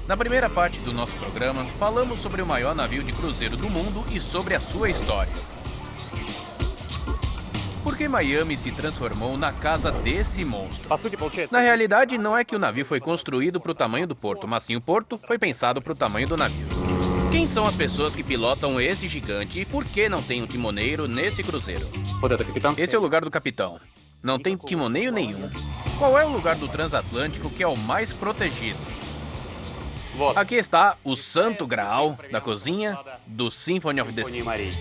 Na primeira parte do nosso programa, falamos sobre o maior navio de cruzeiro do mundo e sobre a sua história. Por que Miami se transformou na casa desse monstro? Na realidade, não é que o navio foi construído para o tamanho do porto, mas sim o porto foi pensado para o tamanho do navio. Quem são as pessoas que pilotam esse gigante e por que não tem um timoneiro nesse cruzeiro? Esse é o lugar do capitão. Não tem timoneiro nenhum. Qual é o lugar do transatlântico que é o mais protegido? Aqui está o Santo Graal da cozinha do Symphony of the Seas.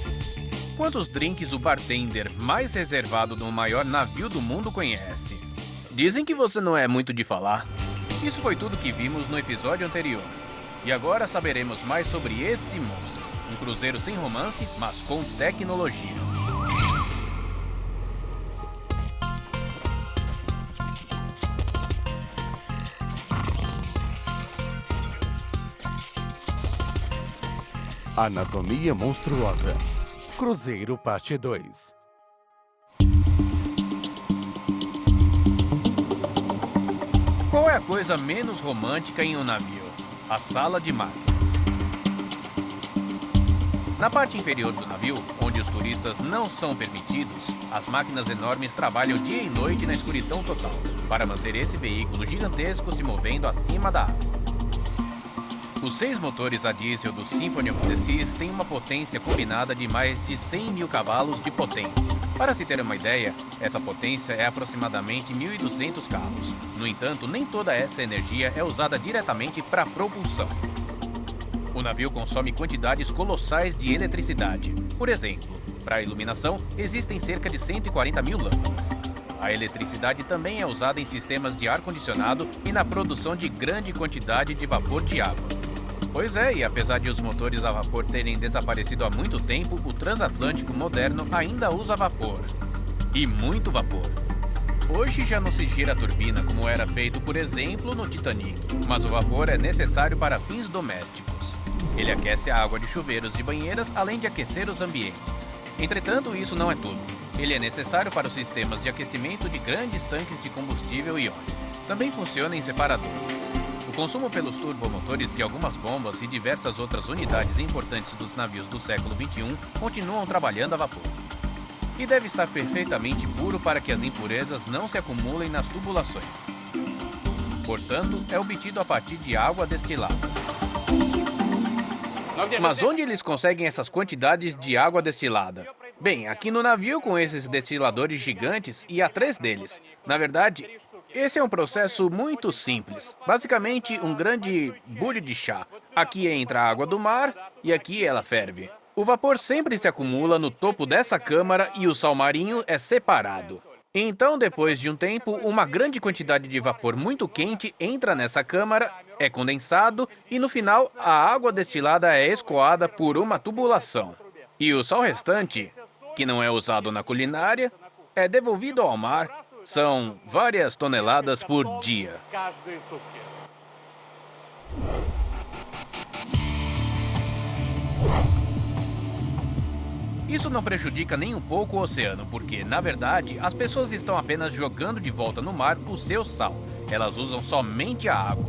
Quantos drinks o bartender mais reservado do maior navio do mundo conhece? Dizem que você não é muito de falar. Isso foi tudo que vimos no episódio anterior. E agora saberemos mais sobre esse monstro. Um cruzeiro sem romance, mas com tecnologia. Anatomia Monstruosa. Cruzeiro Parte 2. Qual é a coisa menos romântica em um navio? A sala de máquinas. Na parte inferior do navio, onde os turistas não são permitidos, as máquinas enormes trabalham dia e noite na escuridão total, para manter esse veículo gigantesco se movendo acima da água. Os 6 motores a diesel do Symphony of the Seas têm uma potência combinada de mais de 100 mil cavalos de potência. Para se ter uma ideia, essa potência é aproximadamente 1.200 carros. No entanto, nem toda essa energia é usada diretamente para propulsão. O navio consome quantidades colossais de eletricidade. Por exemplo, para a iluminação, existem cerca de 140 mil lâmpadas. A eletricidade também é usada em sistemas de ar-condicionado e na produção de grande quantidade de vapor de água. Pois é, e apesar de os motores a vapor terem desaparecido há muito tempo, o transatlântico moderno ainda usa vapor. E muito vapor. Hoje já não se gira a turbina como era feito, por exemplo, no Titanic, mas o vapor é necessário para fins domésticos. Ele aquece a água de chuveiros e banheiras, além de aquecer os ambientes. Entretanto, isso não é tudo. Ele é necessário para os sistemas de aquecimento de grandes tanques de combustível e óleo. Também funciona em separadores. O consumo pelos turbomotores de algumas bombas e diversas outras unidades importantes dos navios do século XXI continuam trabalhando a vapor. E deve estar perfeitamente puro para que as impurezas não se acumulem nas tubulações. Portanto, é obtido a partir de água destilada. Mas onde eles conseguem essas quantidades de água destilada? Bem, aqui no navio com esses destiladores gigantes e há 3 deles. Na verdade, esse é um processo muito simples. Basicamente, um grande bule de chá. Aqui entra a água do mar e aqui ela ferve. O vapor sempre se acumula no topo dessa câmara e o sal marinho é separado. Então, depois de um tempo, uma grande quantidade de vapor muito quente entra nessa câmara, é condensado e no final a água destilada é escoada por uma tubulação. E o sal restante, que não é usado na culinária, é devolvido ao mar. São várias toneladas por dia. Isso não prejudica nem um pouco o oceano, porque, na verdade, as pessoas estão apenas jogando de volta no mar o seu sal. Elas usam somente a água.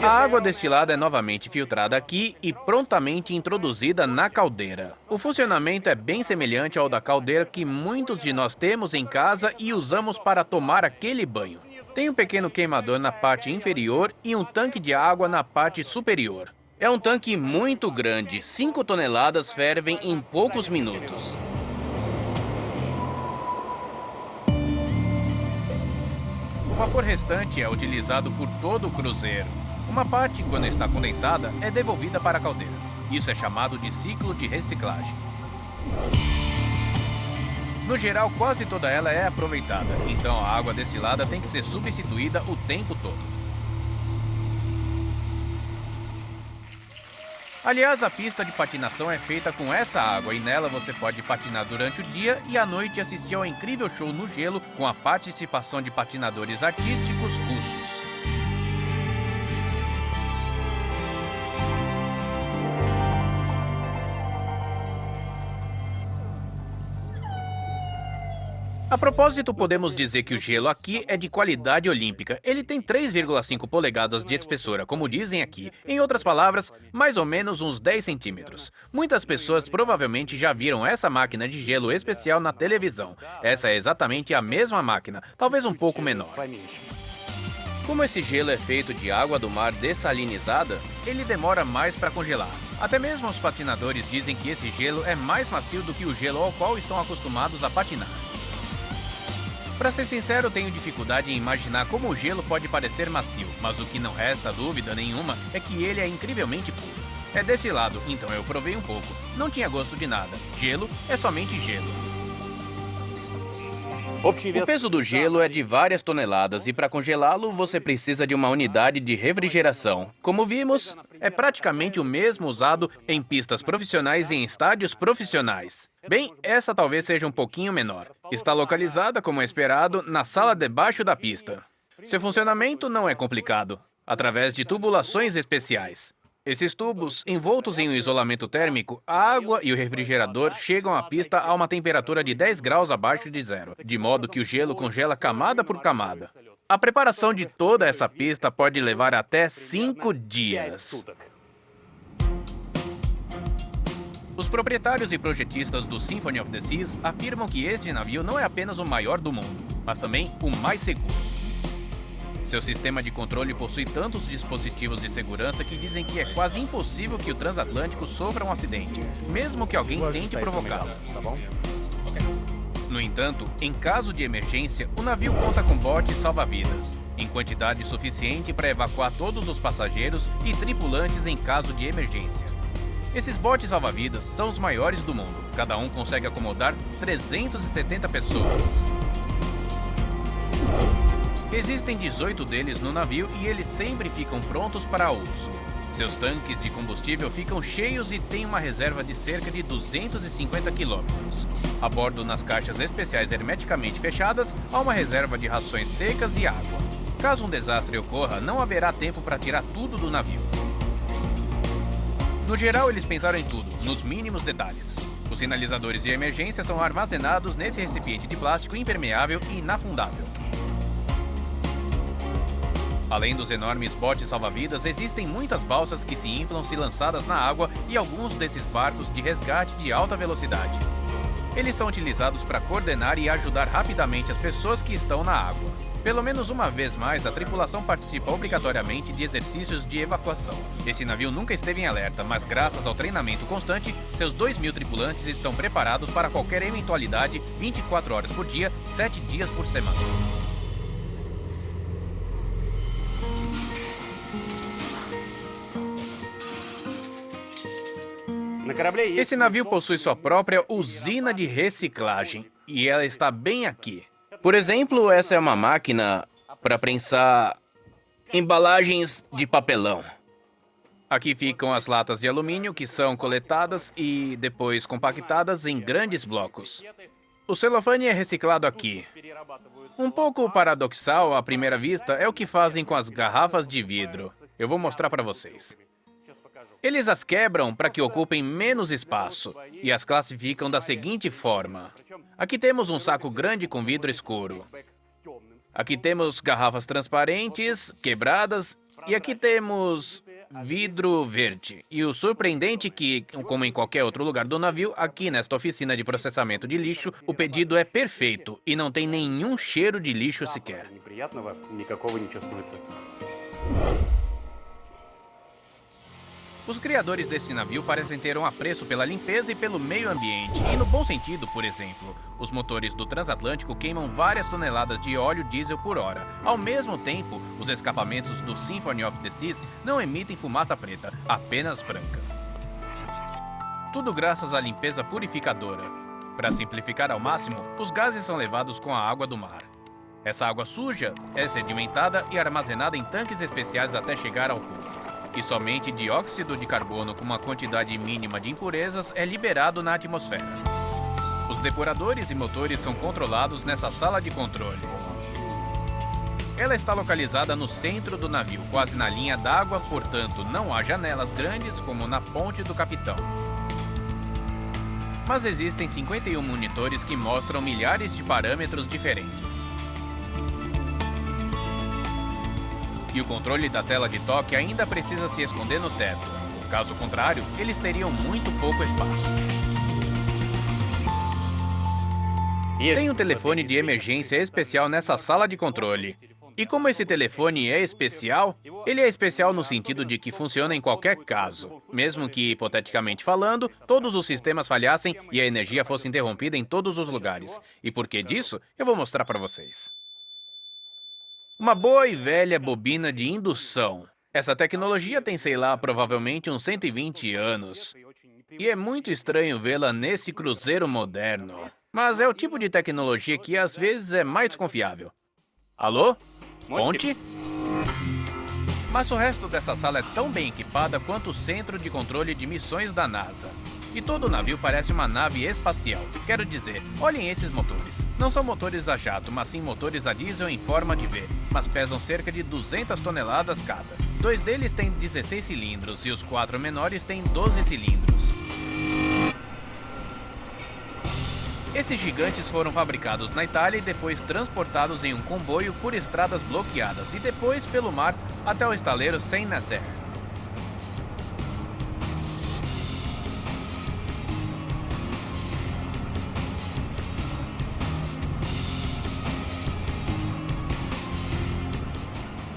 A água destilada é novamente filtrada aqui e prontamente introduzida na caldeira. O funcionamento é bem semelhante ao da caldeira que muitos de nós temos em casa e usamos para tomar aquele banho. Tem um pequeno queimador na parte inferior e um tanque de água na parte superior. É um tanque muito grande, 5 toneladas fervem em poucos minutos. O vapor restante é utilizado por todo o cruzeiro. Uma parte, quando está condensada, é devolvida para a caldeira. Isso é chamado de ciclo de reciclagem. No geral, quase toda ela é aproveitada, então a água destilada tem que ser substituída o tempo todo. Aliás, a pista de patinação é feita com essa água e nela você pode patinar durante o dia e à noite assistir ao incrível show no gelo com a participação de patinadores artísticos russos. A propósito, podemos dizer que o gelo aqui é de qualidade olímpica. Ele tem 3,5 polegadas de espessura, como dizem aqui. Em outras palavras, mais ou menos uns 10 centímetros. Muitas pessoas provavelmente já viram essa máquina de gelo especial na televisão. Essa é exatamente a mesma máquina, talvez um pouco menor. Como esse gelo é feito de água do mar dessalinizada, ele demora mais para congelar. Até mesmo os patinadores dizem que esse gelo é mais macio do que o gelo ao qual estão acostumados a patinar. Para ser sincero, tenho dificuldade em imaginar como o gelo pode parecer macio, mas o que não resta dúvida nenhuma é que ele é incrivelmente puro. É desse lado, então eu provei um pouco. Não tinha gosto de nada. Gelo é somente gelo. O peso do gelo é de várias toneladas e para congelá-lo você precisa de uma unidade de refrigeração. Como vimos, é praticamente o mesmo usado em pistas profissionais e em estádios profissionais. Bem, essa talvez seja um pouquinho menor. Está localizada, como é esperado, na sala debaixo da pista. Seu funcionamento não é complicado, através de tubulações especiais. Esses tubos, envoltos em um isolamento térmico, a água e o refrigerador chegam à pista a uma temperatura de 10 graus abaixo de zero, de modo que o gelo congela camada por camada. A preparação de toda essa pista pode levar até 5 dias. Os proprietários e projetistas do Symphony of the Seas afirmam que este navio não é apenas o maior do mundo, mas também o mais seguro. Seu sistema de controle possui tantos dispositivos de segurança que dizem que é quase impossível que o transatlântico sofra um acidente, mesmo que alguém tente provocá-lo. No entanto, em caso de emergência, o navio conta com botes salva-vidas, em quantidade suficiente para evacuar todos os passageiros e tripulantes em caso de emergência. Esses botes salva-vidas são os maiores do mundo. Cada um consegue acomodar 370 pessoas. Existem 18 deles no navio e eles sempre ficam prontos para uso. Seus tanques de combustível ficam cheios e têm uma reserva de cerca de 250 quilômetros. A bordo, nas caixas especiais hermeticamente fechadas, há uma reserva de rações secas e água. Caso um desastre ocorra, não haverá tempo para tirar tudo do navio. No geral, eles pensaram em tudo, nos mínimos detalhes. Os sinalizadores de emergência são armazenados nesse recipiente de plástico impermeável e inafundável. Além dos enormes botes salva-vidas, existem muitas balsas que se inflam se lançadas na água e alguns desses barcos de resgate de alta velocidade. Eles são utilizados para coordenar e ajudar rapidamente as pessoas que estão na água. Pelo menos uma vez mais, a tripulação participa obrigatoriamente de exercícios de evacuação. Esse navio nunca esteve em alerta, mas graças ao treinamento constante, seus 2.000 tripulantes estão preparados para qualquer eventualidade 24 horas por dia, 7 dias por semana. Esse navio possui sua própria usina de reciclagem, e ela está bem aqui. Por exemplo, essa é uma máquina para prensar embalagens de papelão. Aqui ficam as latas de alumínio que são coletadas e depois compactadas em grandes blocos. O celofane é reciclado aqui. Um pouco paradoxal à primeira vista é o que fazem com as garrafas de vidro. Eu vou mostrar para vocês. Eles as quebram para que ocupem menos espaço e as classificam da seguinte forma. Aqui temos um saco grande com vidro escuro. Aqui temos garrafas transparentes, quebradas, e aqui temos vidro verde. E o surpreendente é que, como em qualquer outro lugar do navio, aqui nesta oficina de processamento de lixo, o pedido é perfeito e não tem nenhum cheiro de lixo sequer. Os criadores desse navio parecem ter um apreço pela limpeza e pelo meio ambiente, e no bom sentido, por exemplo. Os motores do transatlântico queimam várias toneladas de óleo diesel por hora. Ao mesmo tempo, os escapamentos do Symphony of the Seas não emitem fumaça preta, apenas branca. Tudo graças à limpeza purificadora. Para simplificar ao máximo, os gases são levados com a água do mar. Essa água suja é sedimentada e armazenada em tanques especiais até chegar ao porto. E somente dióxido de carbono com uma quantidade mínima de impurezas é liberado na atmosfera. Os depuradores e motores são controlados nessa sala de controle. Ela está localizada no centro do navio, quase na linha d'água, portanto não há janelas grandes como na ponte do capitão. mas existem 51 monitores que mostram milhares de parâmetros diferentes. E o controle da tela de toque ainda precisa se esconder no teto. Caso contrário, eles teriam muito pouco espaço. Tem um telefone de emergência especial nessa sala de controle. E como esse telefone é especial, ele é especial no sentido de que funciona em qualquer caso. Mesmo que, hipoteticamente falando, todos os sistemas falhassem e a energia fosse interrompida em todos os lugares. E por que disso, eu vou mostrar para vocês. Uma boa e velha bobina de indução. Essa tecnologia tem, sei lá, provavelmente uns 120 anos. E é muito estranho vê-la nesse cruzeiro moderno. Mas é o tipo de tecnologia que às vezes é mais confiável. Alô? Ponte? Mas o resto dessa sala é tão bem equipada quanto o centro de controle de missões da NASA. E todo o navio parece uma nave espacial. Quero dizer, olhem esses motores. Não são motores a jato, mas sim motores a diesel em forma de V, mas pesam cerca de 200 toneladas cada. 2 deles têm 16 cilindros e os 4 menores têm 12 cilindros. Esses gigantes foram fabricados na Itália e depois transportados em um comboio por estradas bloqueadas e depois pelo mar até o estaleiro Saint-Nazaire.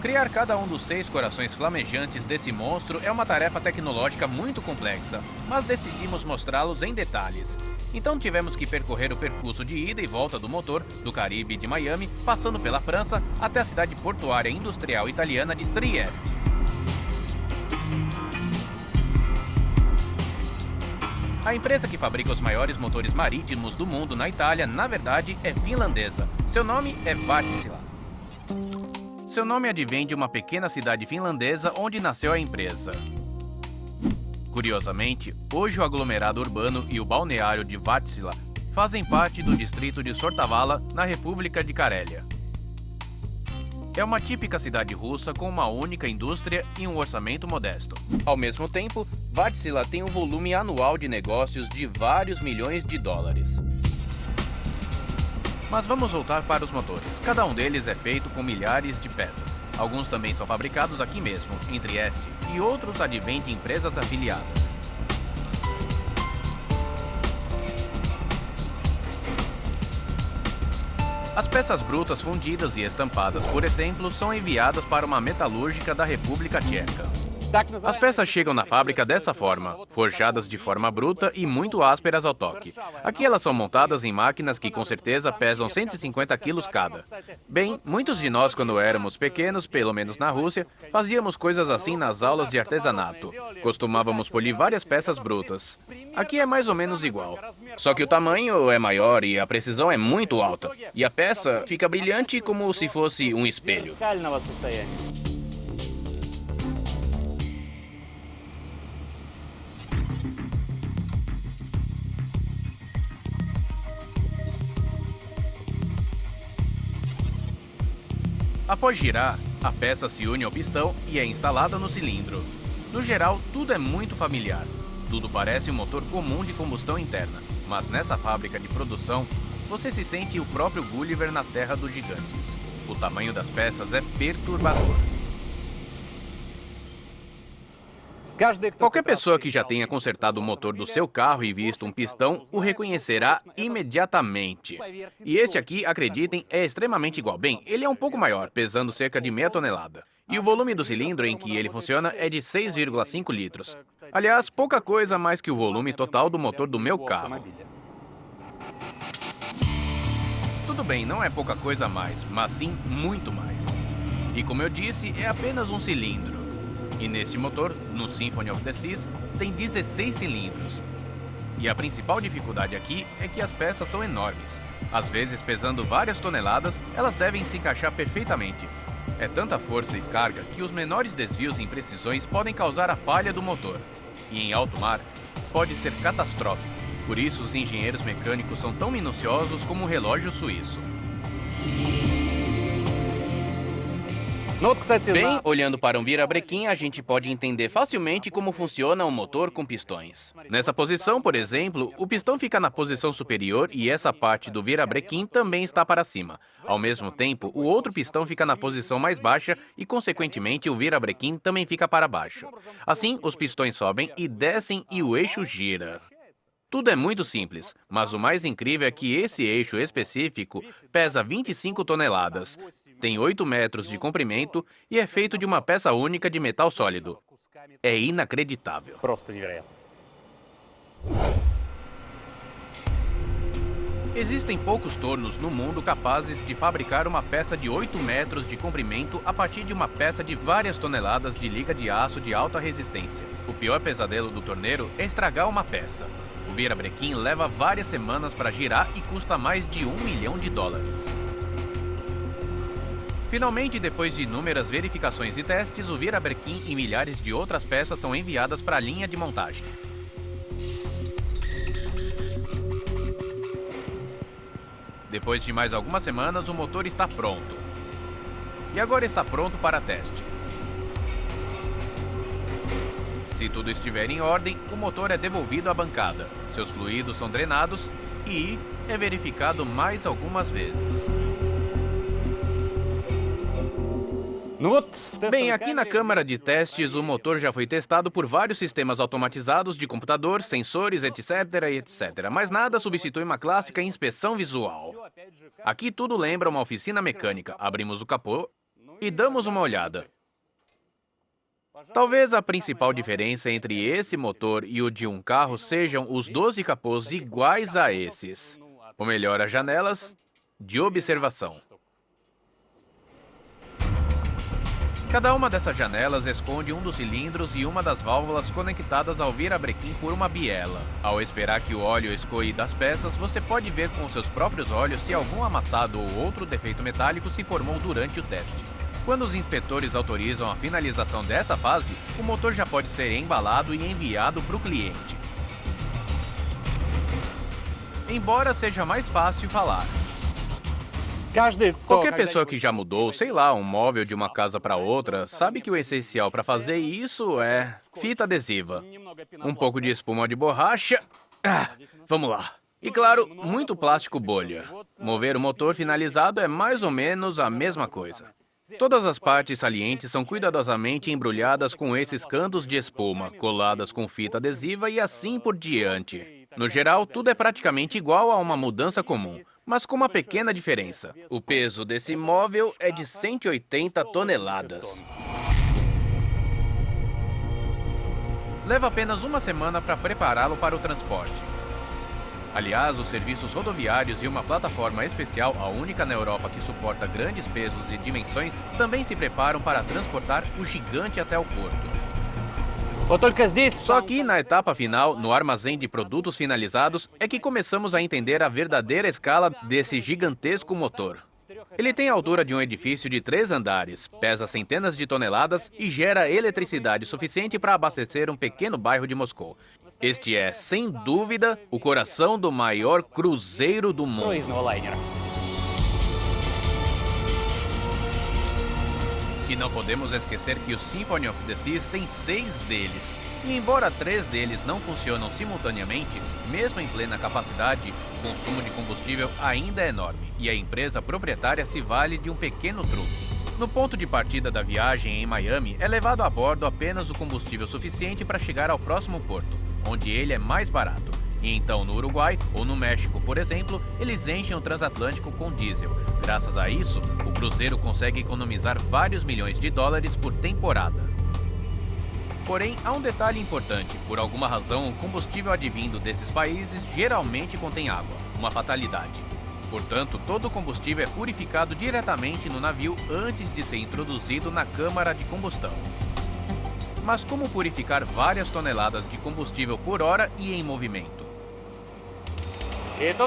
Criar cada um dos 6 corações flamejantes desse monstro é uma tarefa tecnológica muito complexa, mas decidimos mostrá-los em detalhes. Então tivemos que percorrer o percurso de ida e volta do motor, do Caribe de Miami, passando pela França, até a cidade portuária industrial italiana de Trieste. A empresa que fabrica os maiores motores marítimos do mundo na Itália, na verdade, é finlandesa. Seu nome é Wärtsilä. Seu nome advém de uma pequena cidade finlandesa onde nasceu a empresa. Curiosamente, hoje o aglomerado urbano e o balneário de Wärtsilä fazem parte do distrito de Sortavala, na República de Carélia. É uma típica cidade russa com uma única indústria e um orçamento modesto. Ao mesmo tempo, Wärtsilä tem um volume anual de negócios de vários milhões de dólares. Mas vamos voltar para os motores. Cada um deles é feito com milhares de peças. Alguns também são fabricados aqui mesmo, em Trieste, e outros advêm de empresas afiliadas. As peças brutas fundidas e estampadas, por exemplo, são enviadas para uma metalúrgica da República Tcheca. As peças chegam na fábrica dessa forma, forjadas de forma bruta e muito ásperas ao toque. Aqui elas são montadas em máquinas que com certeza pesam 150 quilos cada. Bem, muitos de nós quando éramos pequenos, pelo menos na Rússia, fazíamos coisas assim nas aulas de artesanato. Costumávamos polir várias peças brutas. Aqui é mais ou menos igual. Só que o tamanho é maior e a precisão é muito alta. E a peça fica brilhante como se fosse um espelho. Após girar, a peça se une ao pistão e é instalada no cilindro. No geral, tudo é muito familiar. Tudo parece um motor comum de combustão interna, mas nessa fábrica de produção, você se sente o próprio Gulliver na Terra dos Gigantes. O tamanho das peças é perturbador. Qualquer pessoa que já tenha consertado o motor do seu carro e visto um pistão o reconhecerá imediatamente. E esse aqui, acreditem, é extremamente igual. Bem, ele é um pouco maior, pesando cerca de meia tonelada. E o volume do cilindro em que ele funciona é de 6,5 litros. Aliás, pouca coisa mais que o volume total do motor do meu carro. Tudo bem, não é pouca coisa a mais, mas sim muito mais. E como eu disse, é apenas um cilindro. E neste motor, no Symphony of the Seas, tem 16 cilindros. E a principal dificuldade aqui é que as peças são enormes. Às vezes, pesando várias toneladas, elas devem se encaixar perfeitamente. É tanta força e carga que os menores desvios e imprecisões podem causar a falha do motor. E em alto mar, pode ser catastrófico. Por isso, os engenheiros mecânicos são tão minuciosos como um relógio suíço. Bem, olhando para um virabrequim, a gente pode entender facilmente como funciona um motor com pistões. Nessa posição, por exemplo, o pistão fica na posição superior e essa parte do virabrequim também está para cima. Ao mesmo tempo, o outro pistão fica na posição mais baixa e, consequentemente, o virabrequim também fica para baixo. Assim, os pistões sobem e descem e o eixo gira. Tudo é muito simples, mas o mais incrível é que esse eixo específico pesa 25 toneladas, tem 8 metros de comprimento e é feito de uma peça única de metal sólido. É inacreditável. Existem poucos tornos no mundo capazes de fabricar uma peça de 8 metros de comprimento a partir de uma peça de várias toneladas de liga de aço de alta resistência. O pior pesadelo do torneiro é estragar uma peça. O virabrequim leva várias semanas para girar e custa mais de $1 milhão. Finalmente, depois de inúmeras verificações e testes, o virabrequim e milhares de outras peças são enviadas para a linha de montagem. Depois de mais algumas semanas, o motor está pronto. E agora está pronto para teste. Se tudo estiver em ordem, o motor é devolvido à bancada. Seus fluidos são drenados e é verificado mais algumas vezes. Bem, aqui na câmara de testes, o motor já foi testado por vários sistemas automatizados de computador, sensores, etc, etc. Mas nada substitui uma clássica inspeção visual. Aqui tudo lembra uma oficina mecânica. Abrimos o capô e damos uma olhada. Talvez a principal diferença entre esse motor e o de um carro sejam os 12 capôs iguais a esses. Ou melhor, as janelas de observação. Cada uma dessas janelas esconde um dos cilindros e uma das válvulas conectadas ao virabrequim por uma biela. Ao esperar que o óleo escoe das peças, você pode ver com seus próprios olhos se algum amassado ou outro defeito metálico se formou durante o teste. Quando os inspetores autorizam a finalização dessa fase, o motor já pode ser embalado e enviado para o cliente. Embora seja mais fácil falar. Qualquer pessoa que já mudou, sei lá, um móvel de uma casa para outra, sabe que o essencial para fazer isso é fita adesiva, um pouco de espuma de borracha, vamos lá. E claro, muito plástico bolha. Mover o motor finalizado é mais ou menos a mesma coisa. Todas as partes salientes são cuidadosamente embrulhadas com esses cantos de espuma, coladas com fita adesiva e assim por diante. No geral, tudo é praticamente igual a uma mudança comum, mas com uma pequena diferença. O peso desse móvel é de 180 toneladas. Leva apenas uma semana para prepará-lo para o transporte. Aliás, os serviços rodoviários e uma plataforma especial, a única na Europa que suporta grandes pesos e dimensões, também se preparam para transportar o gigante até o porto. Só que, na etapa final, no armazém de produtos finalizados, é que começamos a entender a verdadeira escala desse gigantesco motor. Ele tem a altura de um edifício de 3 andares, pesa centenas de toneladas e gera eletricidade suficiente para abastecer um pequeno bairro de Moscou. Este é, sem dúvida, o coração do maior cruzeiro do mundo. E não podemos esquecer que o Symphony of the Seas tem 6 deles. E embora 3 deles não funcionam simultaneamente, mesmo em plena capacidade, o consumo de combustível ainda é enorme. E a empresa proprietária se vale de um pequeno truque. No ponto de partida da viagem em Miami, é levado a bordo apenas o combustível suficiente para chegar ao próximo porto, onde ele é mais barato. E então, no Uruguai ou no México, por exemplo, eles enchem o transatlântico com diesel. Graças a isso, o cruzeiro consegue economizar vários milhões de dólares por temporada. Porém, há um detalhe importante. Por alguma razão, o combustível advindo desses países geralmente contém água, uma fatalidade. Portanto, todo o combustível é purificado diretamente no navio antes de ser introduzido na câmara de combustão. Mas como purificar várias toneladas de combustível por hora e em movimento?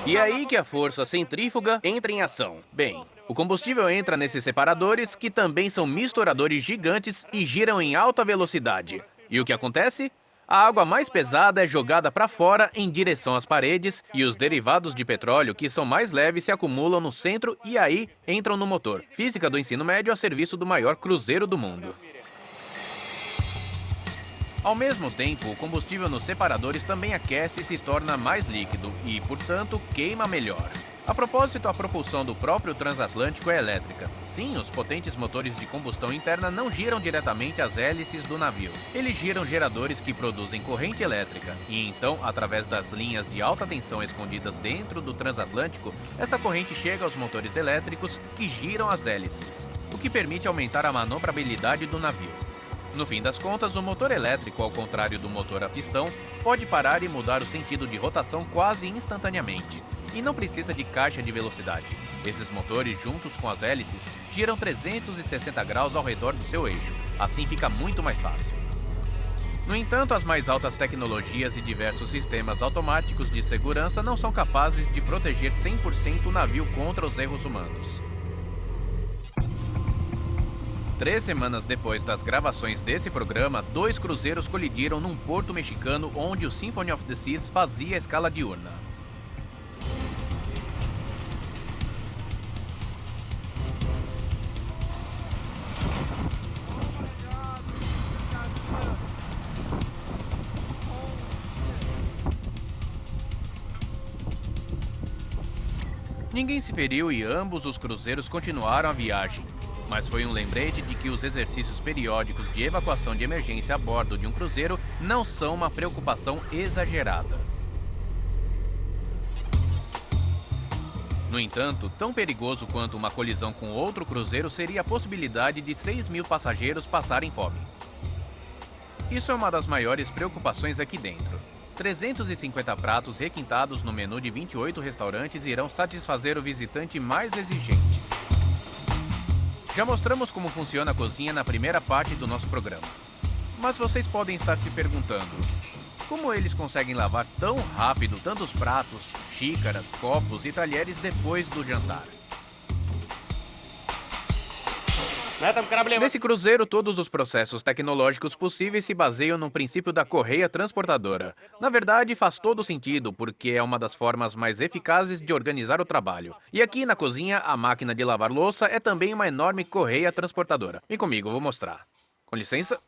E é aí que a força centrífuga entra em ação. Bem, o combustível entra nesses separadores, que também são misturadores gigantes e giram em alta velocidade. E o que acontece? A água mais pesada é jogada para fora em direção às paredes e os derivados de petróleo, que são mais leves, se acumulam no centro e aí entram no motor. Física do ensino médio a serviço do maior cruzeiro do mundo. Ao mesmo tempo, o combustível nos separadores também aquece e se torna mais líquido e, portanto, queima melhor. A propósito, a propulsão do próprio transatlântico é elétrica. Sim, os potentes motores de combustão interna não giram diretamente as hélices do navio. Eles giram geradores que produzem corrente elétrica. E então, através das linhas de alta tensão escondidas dentro do transatlântico, essa corrente chega aos motores elétricos que giram as hélices, o que permite aumentar a manobrabilidade do navio. No fim das contas, o motor elétrico, ao contrário do motor a pistão, pode parar e mudar o sentido de rotação quase instantaneamente. E não precisa de caixa de velocidade. Esses motores, juntos com as hélices, giram 360 graus ao redor do seu eixo. Assim fica muito mais fácil. No entanto, as mais altas tecnologias e diversos sistemas automáticos de segurança não são capazes de proteger 100% o navio contra os erros humanos. 3 semanas depois das gravações desse programa, 2 cruzeiros colidiram num porto mexicano onde o Symphony of the Seas fazia escala diurna. Ninguém se feriu e ambos os cruzeiros continuaram a viagem. Mas foi um lembrete de que os exercícios periódicos de evacuação de emergência a bordo de um cruzeiro não são uma preocupação exagerada. No entanto, tão perigoso quanto uma colisão com outro cruzeiro seria a possibilidade de 6.000 passageiros passarem fome. Isso é uma das maiores preocupações aqui dentro. 350 pratos requintados no menu de 28 restaurantes irão satisfazer o visitante mais exigente. Já mostramos como funciona a cozinha na primeira parte do nosso programa. Mas vocês podem estar se perguntando: como eles conseguem lavar tão rápido tantos pratos, xícaras, copos e talheres depois do jantar? Nesse cruzeiro, todos os processos tecnológicos possíveis se baseiam no princípio da correia transportadora. Na verdade, faz todo sentido, porque é uma das formas mais eficazes de organizar o trabalho. E aqui na cozinha, a máquina de lavar louça é também uma enorme correia transportadora. Vem comigo, vou mostrar. Com licença.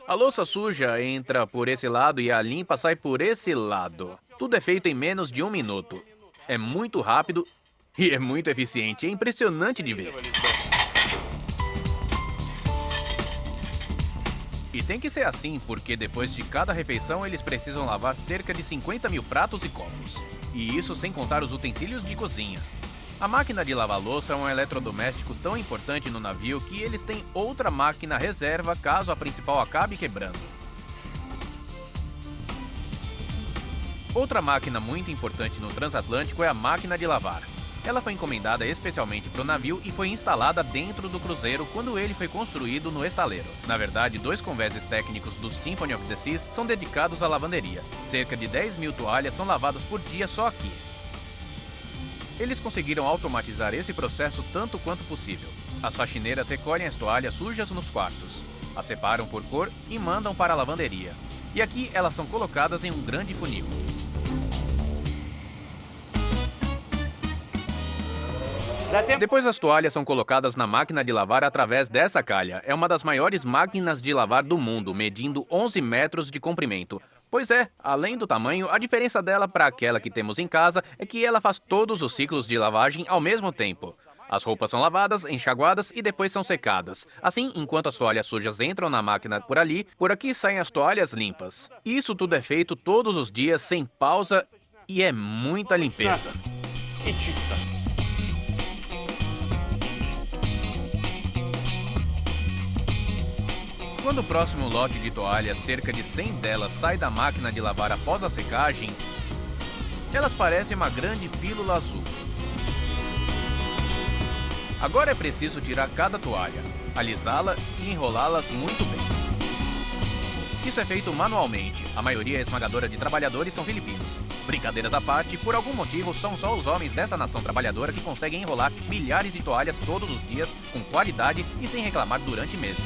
A louça suja entra por esse lado e a limpa sai por esse lado. Tudo é feito em menos de 1 minuto. É muito rápido e é muito eficiente. É impressionante de ver. E tem que ser assim, porque depois de cada refeição eles precisam lavar cerca de 50.000 pratos e copos. E isso sem contar os utensílios de cozinha. A máquina de lavar louça é um eletrodoméstico tão importante no navio que eles têm outra máquina reserva caso a principal acabe quebrando. Outra máquina muito importante no transatlântico é a máquina de lavar. Ela foi encomendada especialmente para o navio e foi instalada dentro do cruzeiro quando ele foi construído no estaleiro. Na verdade, 2 convéses técnicos do Symphony of the Seas são dedicados à lavanderia. Cerca de 10.000 toalhas são lavadas por dia só aqui. Eles conseguiram automatizar esse processo tanto quanto possível. As faxineiras recolhem as toalhas sujas nos quartos, as separam por cor e mandam para a lavanderia. E aqui elas são colocadas em um grande funil. Depois as toalhas são colocadas na máquina de lavar através dessa calha. É uma das maiores máquinas de lavar do mundo, medindo 11 metros de comprimento. Pois é, além do tamanho, a diferença dela para aquela que temos em casa é que ela faz todos os ciclos de lavagem ao mesmo tempo. As roupas são lavadas, enxaguadas e depois são secadas. Assim, enquanto as toalhas sujas entram na máquina por ali, por aqui saem as toalhas limpas. Isso tudo é feito todos os dias, sem pausa, e é muita limpeza. Quando o próximo lote de toalhas, cerca de 100 delas, sai da máquina de lavar após a secagem, elas parecem uma grande pílula azul. Agora é preciso tirar cada toalha, alisá-la e enrolá-las muito bem. Isso é feito manualmente. A maioria esmagadora de trabalhadores são filipinos. Brincadeiras à parte, por algum motivo são só os homens dessa nação trabalhadora que conseguem enrolar milhares de toalhas todos os dias, com qualidade e sem reclamar durante meses.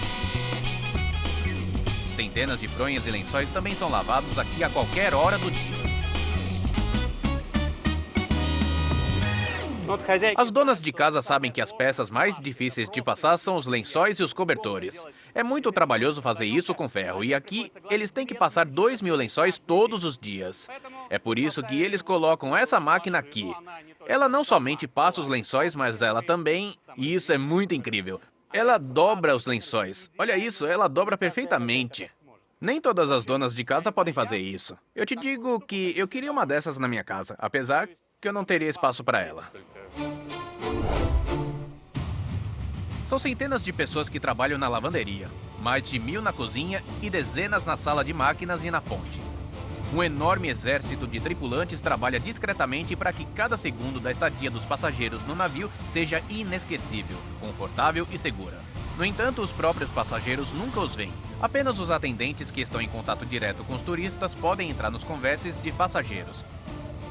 Centenas de fronhas e lençóis também são lavados aqui a qualquer hora do dia. As donas de casa sabem que as peças mais difíceis de passar são os lençóis e os cobertores. É muito trabalhoso fazer isso com ferro, e aqui eles têm que passar 2.000 lençóis todos os dias. É por isso que eles colocam essa máquina aqui. Ela não somente passa os lençóis, mas ela também, e isso é muito incrível, ela dobra os lençóis. Olha isso, ela dobra perfeitamente. Nem todas as donas de casa podem fazer isso. Eu te digo que eu queria uma dessas na minha casa, apesar que eu não teria espaço para ela. São centenas de pessoas que trabalham na lavanderia, mais de 1.000 na cozinha e dezenas na sala de máquinas e na ponte. Um enorme exército de tripulantes trabalha discretamente para que cada segundo da estadia dos passageiros no navio seja inesquecível, confortável e segura. No entanto, os próprios passageiros nunca os veem. Apenas os atendentes que estão em contato direto com os turistas podem entrar nos converses de passageiros.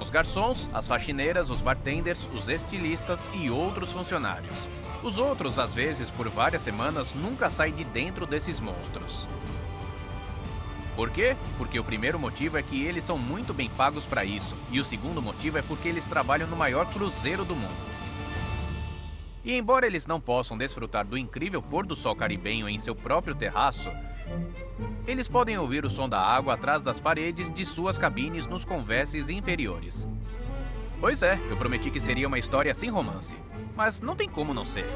Os garçons, as faxineiras, os bartenders, os estilistas e outros funcionários. Os outros, às vezes, por várias semanas, nunca saem de dentro desses monstros. Por quê? Porque o primeiro motivo é que eles são muito bem pagos para isso, e o segundo motivo é porque eles trabalham no maior cruzeiro do mundo. E embora eles não possam desfrutar do incrível pôr do sol caribenho em seu próprio terraço, eles podem ouvir o som da água atrás das paredes de suas cabines nos conveses inferiores. Pois é, eu prometi que seria uma história sem romance, mas não tem como não ser.